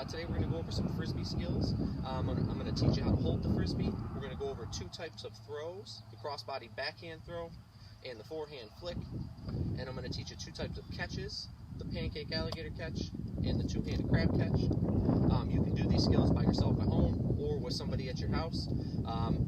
Today we're going to go over some Frisbee skills. I'm going to teach you how to hold the Frisbee. We're going to go over two types of throws, the crossbody backhand throw and the forehand flick. And I'm going to teach you two types of catches, the pancake alligator catch and the two-handed crab catch. You can do these skills by yourself at home or with somebody at your house.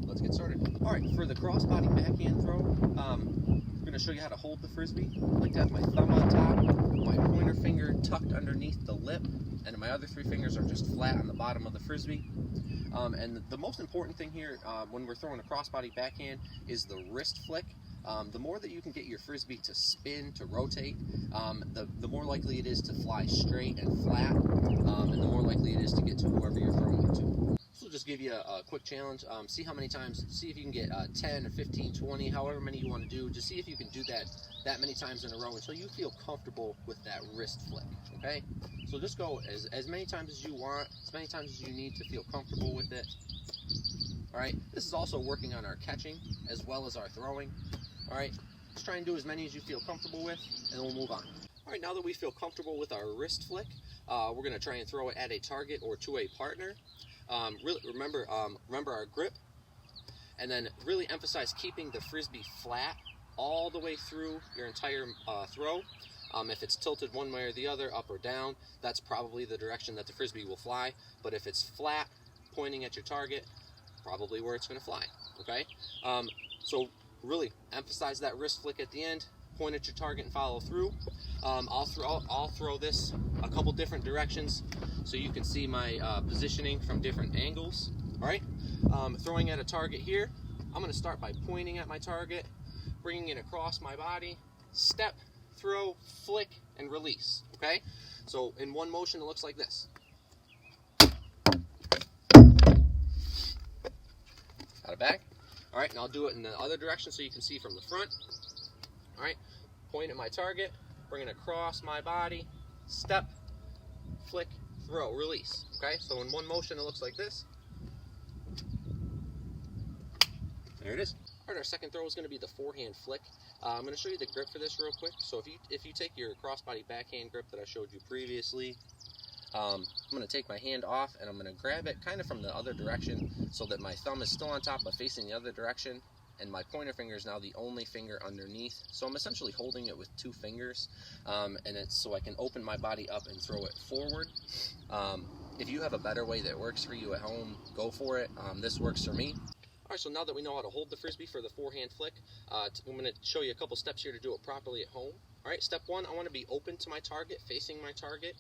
Let's get started. Alright, for the crossbody backhand throw, I'm going to show you how to hold the Frisbee. I like to have my thumb on top, my pointer finger tucked underneath the lip, and my other three fingers are just flat on the bottom of the Frisbee. And the most important thing here when we're throwing a crossbody backhand is the wrist flick. The more that you can get your Frisbee to spin, to rotate, the more likely it is to fly straight and flat, and the more likely it is to get to whoever you're throwing it to. So just give you a quick challenge. See how many times, see if you can get 10 or 15, 20, however many you want to do. Just see if you can do that many times in a row until you feel comfortable with that wrist flick, okay? So just go as many times as you want, as many times as you need to feel comfortable with it. All right, this is also working on our catching as well as our throwing. All right, just try and do as many as you feel comfortable with, and we'll move on. All right, now that we feel comfortable with our wrist flick, we're gonna try and throw it at a target or to a partner. Really remember our grip, and then really emphasize keeping the Frisbee flat all the way through your entire throw. If it's tilted one way or the other, up or down, that's probably the direction that the Frisbee will fly. But if it's flat, pointing at your target, probably where it's going to fly, okay? So really emphasize that wrist flick at the end, point at your target and follow through. I'll throw this a couple different directions so you can see my positioning from different angles, all right? Throwing at a target here, I'm going to start by pointing at my target, bringing it across my body, step, throw, flick, and release, okay? So in one motion, it looks like this. Got it back? All right, and I'll do it in the other direction so you can see from the front. All right, point at my target, bring it across my body, step, flick, throw, release, okay? So in one motion, it looks like this. There it is. All right, our second throw is going to be the forehand flick. I'm going to show you the grip for this real quick. So if you take your crossbody backhand grip that I showed you previously, I'm going to take my hand off and I'm going to grab it kind of from the other direction so that my thumb is still on top but facing the other direction, and my pointer finger is now the only finger underneath. So I'm essentially holding it with two fingers, and it's so I can open my body up and throw it forward. If you have a better way that works for you at home, go for it. This works for me. All right, so now that we know how to hold the Frisbee for the forehand flick, I'm going to show you a couple steps here to do it properly at home. All right, step one, I want to be open to my target, facing my target.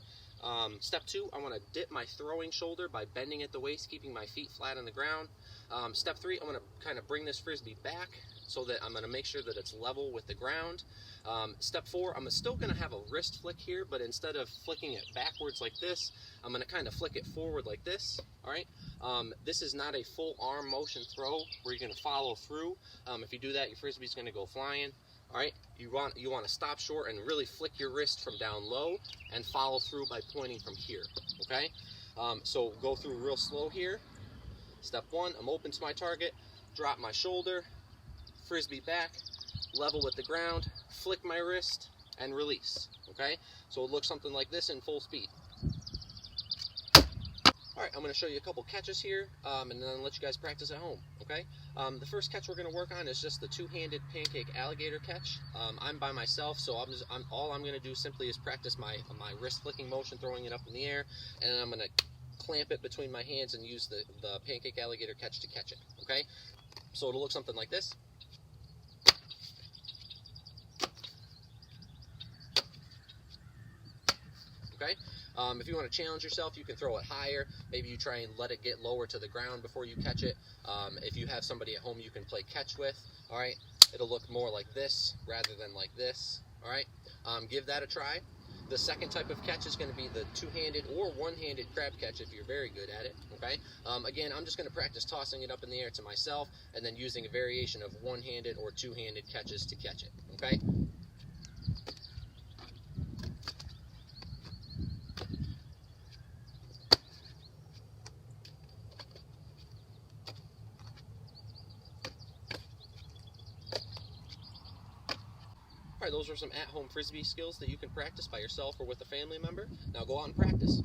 Step two, I want to dip my throwing shoulder by bending at the waist, keeping my feet flat on the ground. Step three, I'm going to kind of bring this Frisbee back so that I'm going to make sure that it's level with the ground. Step four, I'm still going to have a wrist flick here, but instead of flicking it backwards like this, I'm going to kind of flick it forward like this. All right, this is not a full arm motion throw where you're going to follow through. If you do that, your Frisbee's going to go flying. All right, you want to stop short and really flick your wrist from down low and follow through by pointing from here, okay? So go through real slow here. Step one, I'm open to my target, drop my shoulder, Frisbee back, level with the ground, flick my wrist, and release, okay? So it looks something like this in full speed. All right, I'm going to show you a couple catches here, and then let you guys practice at home, okay? The first catch we're going to work on is just the two-handed pancake alligator catch. I'm by myself, so all I'm going to do simply is practice my wrist flicking motion, throwing it up in the air, and then I'm going to clamp it between my hands and use the pancake alligator catch to catch it, okay? So it'll look something like this. Okay? If you want to challenge yourself, you can throw it higher. Maybe you try and let it get lower to the ground before you catch it. If you have somebody at home you can play catch with, all right, it'll look more like this rather than like this, all right? Give that a try. The second type of catch is going to be the two-handed or one-handed crab catch if you're very good at it, okay? Again, I'm just going to practice tossing it up in the air to myself and then using a variation of one-handed or two-handed catches to catch it, okay? All right, those are some at-home Frisbee skills that you can practice by yourself or with a family member. Now go out and practice.